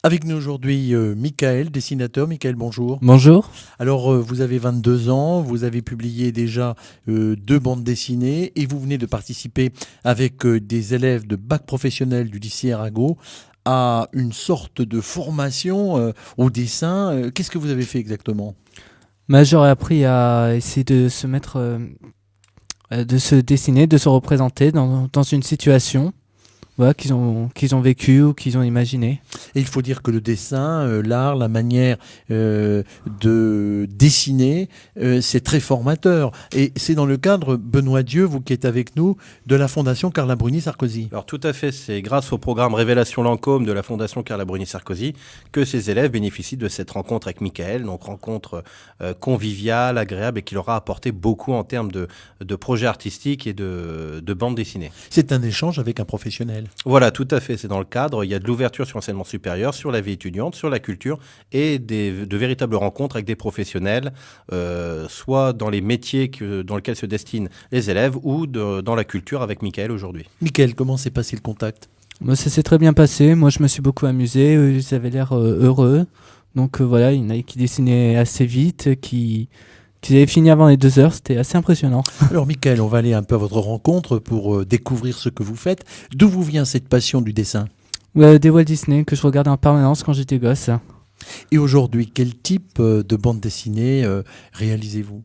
Avec nous aujourd'hui, Michael, dessinateur. Michael, bonjour. Bonjour. Alors, vous avez 22 ans, vous avez publié déjà 2 bandes dessinées et vous venez de participer avec des élèves de bac professionnel du lycée Arago à une sorte de formation au dessin. Qu'est-ce que vous avez fait exactement? J'aurais appris à essayer de se mettre, de se dessiner, de se représenter dans une situation, voilà, qu'ils ont vécue ou qu'ils ont imaginé. Et il faut dire que le dessin, l'art, la manière de dessiner, c'est très formateur. Et c'est dans le cadre, Benoît Dieu, vous qui êtes avec nous, de la Fondation Carla Bruni Sarkozy. Alors tout à fait, c'est grâce au programme Révélation Lancôme de la Fondation Carla Bruni Sarkozy que ces élèves bénéficient de cette rencontre avec Michael, donc rencontre conviviale, agréable et qui leur a apporté beaucoup en termes de projets artistiques et de bande dessinée. C'est un échange avec un professionnel. Voilà, tout à fait, c'est dans le cadre, il y a de l'ouverture sur l'enseignement supérieur, sur la vie étudiante, sur la culture et de véritables rencontres avec des professionnels, soit dans les métiers dans lesquels se destinent les élèves ou dans la culture avec Michael aujourd'hui. Michael, comment s'est passé le contact? Ça s'est très bien passé. Moi, je me suis beaucoup amusé. Ils avaient l'air heureux. Donc voilà, il y en a qui dessinaient assez vite, qui avaient fini avant les 2 heures. C'était assez impressionnant. Alors Michael, on va aller un peu à votre rencontre pour découvrir ce que vous faites. D'où vous vient cette passion du dessin? Des Walt Disney que je regardais en permanence quand j'étais gosse. Et aujourd'hui, quel type de bande dessinée réalisez-vous?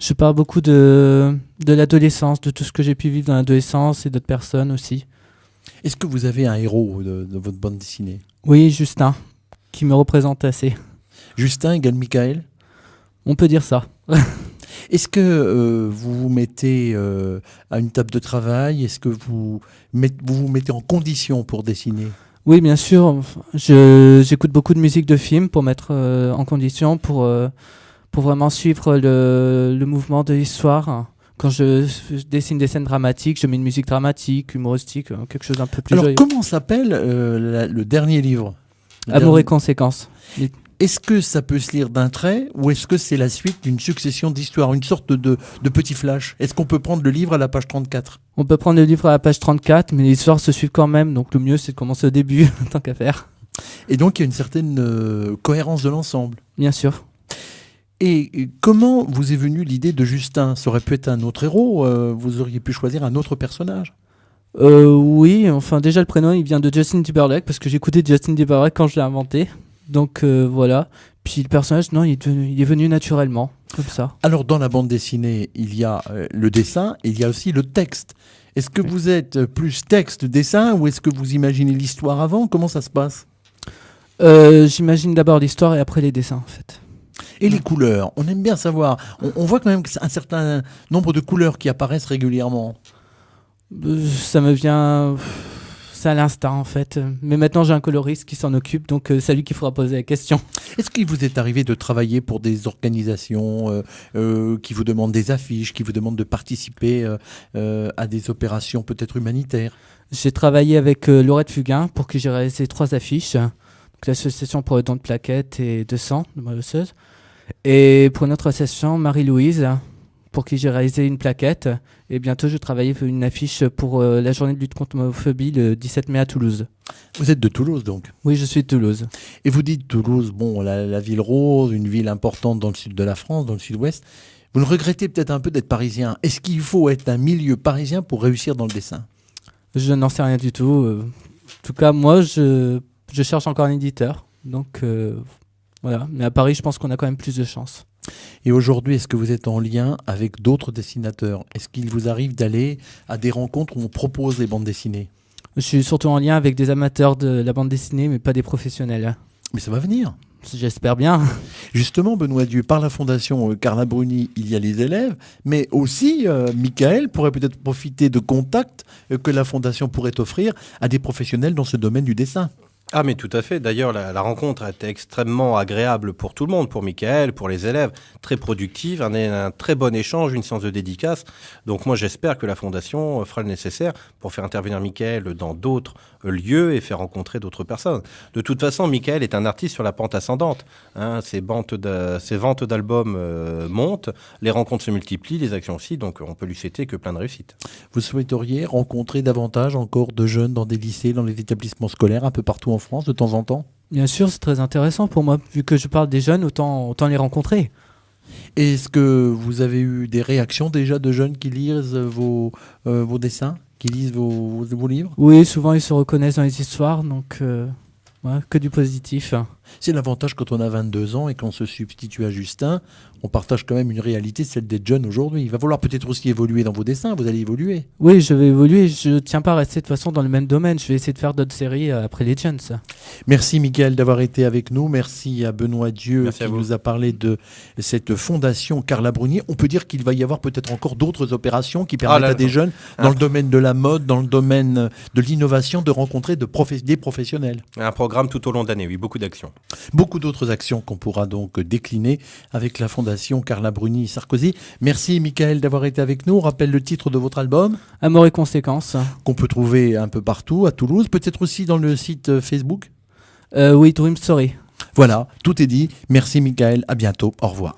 Je parle beaucoup de l'adolescence, de tout ce que j'ai pu vivre dans l'adolescence et d'autres personnes aussi. Est-ce que vous avez un héros de votre bande dessinée? Oui, Justin, qui me représente assez. Justin égale Michael? On peut dire ça. Est-ce que vous vous mettez à une table de travail? Est-ce que vous vous mettez en condition pour dessiner? Oui, bien sûr. J'écoute beaucoup de musique de film pour mettre en condition, pour vraiment suivre le mouvement de l'histoire. Quand je dessine des scènes dramatiques, je mets une musique dramatique, humoristique, quelque chose un peu plus Alors, joyeux. comment s'appelle le dernier livre? Amour et conséquences. Est-ce que ça peut se lire d'un trait ou est-ce que c'est la suite d'une succession d'histoires, une sorte de petit flash? Est-ce qu'on peut prendre le livre à la page 34? On peut prendre le livre à la page 34, mais les histoires se suivent quand même, donc le mieux c'est de commencer au début, tant qu'à faire. Et donc, il y a une certaine cohérence de l'ensemble. Bien sûr. Et comment vous est venue l'idée de Justin? Ça aurait pu être un autre héros, vous auriez pu choisir un autre personnage. Oui, enfin déjà le prénom il vient de Justin Timberlake, parce que j'écoutais Justin Timberlake quand je l'ai inventé. Donc voilà. Puis le personnage, non, il est venu naturellement, comme ça. Alors, dans la bande dessinée, il y a le dessin et il y a aussi le texte. Est-ce que vous êtes plus texte, dessin ou est-ce que vous imaginez l'histoire avant? Comment ça se passe? J'imagine d'abord l'histoire et après les dessins, en fait. Et les couleurs, on aime bien savoir. On voit quand même un certain nombre de couleurs qui apparaissent régulièrement. Ça me vient... C'est à l'instinct, en fait. Mais maintenant, j'ai un coloriste qui s'en occupe, donc c'est à lui qu'il faudra poser la question. Est-ce qu'il vous est arrivé de travailler pour des organisations qui vous demandent des affiches, qui vous demandent de participer à des opérations peut-être humanitaires? J'ai travaillé avec Laurette Fugain, pour qui j'ai réalisé 3 affiches. Donc, l'association pour le don de plaquettes et de sang, de moelle osseuse. Et pour notre association, Marie-Louise, pour qui j'ai réalisé une plaquette. Et bientôt, je travaille pour une affiche pour la journée de lutte contre l'homophobie le 17 mai à Toulouse. Vous êtes de Toulouse donc? Oui, je suis de Toulouse. Et vous dites Toulouse, bon, la ville rose, une ville importante dans le sud de la France, dans le sud-ouest. Vous ne regrettez peut-être un peu d'être parisien. Est-ce qu'il faut être un milieu parisien pour réussir dans le dessin? Je n'en sais rien du tout. En tout cas, moi, je cherche encore un éditeur. Donc, voilà. Mais à Paris, je pense qu'on a quand même plus de chance. Et aujourd'hui, est-ce que vous êtes en lien avec d'autres dessinateurs? Est-ce qu'il vous arrive d'aller à des rencontres où on propose des bandes dessinées? Je suis surtout en lien avec des amateurs de la bande dessinée, mais pas des professionnels. Mais ça va venir. J'espère bien. Justement, Benoît Dieu, par la Fondation Carla Bruni, il y a les élèves, mais aussi Michael pourrait peut-être profiter de contacts que la Fondation pourrait offrir à des professionnels dans ce domaine du dessin. Ah mais tout à fait, d'ailleurs la rencontre a été extrêmement agréable pour tout le monde, pour Michael, pour les élèves, très productive, un très bon échange, une séance de dédicace. Donc moi j'espère que la Fondation fera le nécessaire pour faire intervenir Michael dans d'autres lieux et faire rencontrer d'autres personnes. De toute façon, Michael est un artiste sur la pente ascendante. Ses ventes d'albums montent, les rencontres se multiplient, les actions aussi, donc on peut lui souhaiter que plein de réussite. Vous souhaiteriez rencontrer davantage encore de jeunes dans des lycées, dans les établissements scolaires, un peu partout en France, de temps en temps? Bien sûr, c'est très intéressant pour moi. Vu que je parle des jeunes, autant les rencontrer. Est-ce que vous avez eu des réactions déjà de jeunes qui lisent vos dessins, qui lisent vos livres? Oui, souvent ils se reconnaissent dans les histoires, donc ouais, que du positif. C'est l'avantage quand on a 22 ans et qu'on se substitue à Justin. On partage quand même une réalité, celle des jeunes aujourd'hui. Il va falloir peut-être aussi évoluer dans vos dessins. Vous allez évoluer. Oui, je vais évoluer. Je ne tiens pas à rester de toute façon dans le même domaine. Je vais essayer de faire d'autres séries après Legends. Merci Mickaël d'avoir été avec nous. Merci à Benoît Dieu Merci qui à vous. nous a parlé de cette fondation Carla Bruni. On peut dire qu'il va y avoir peut-être encore d'autres opérations qui permettent là à là. des jeunes, dans le domaine de la mode, dans le domaine de l'innovation, de rencontrer des professionnels. Un programme tout au long de l'année, oui, beaucoup d'actions. Beaucoup d'autres actions qu'on pourra donc décliner avec la fondation Carla Bruni Sarkozy. Merci Mickaël d'avoir été avec nous. On rappelle le titre de votre album Amour et conséquences. qu'on peut trouver un peu partout à Toulouse, peut-être aussi dans le site Facebook. Oui, Dream Story. Voilà, tout est dit. Merci Mickaël, à bientôt, au revoir.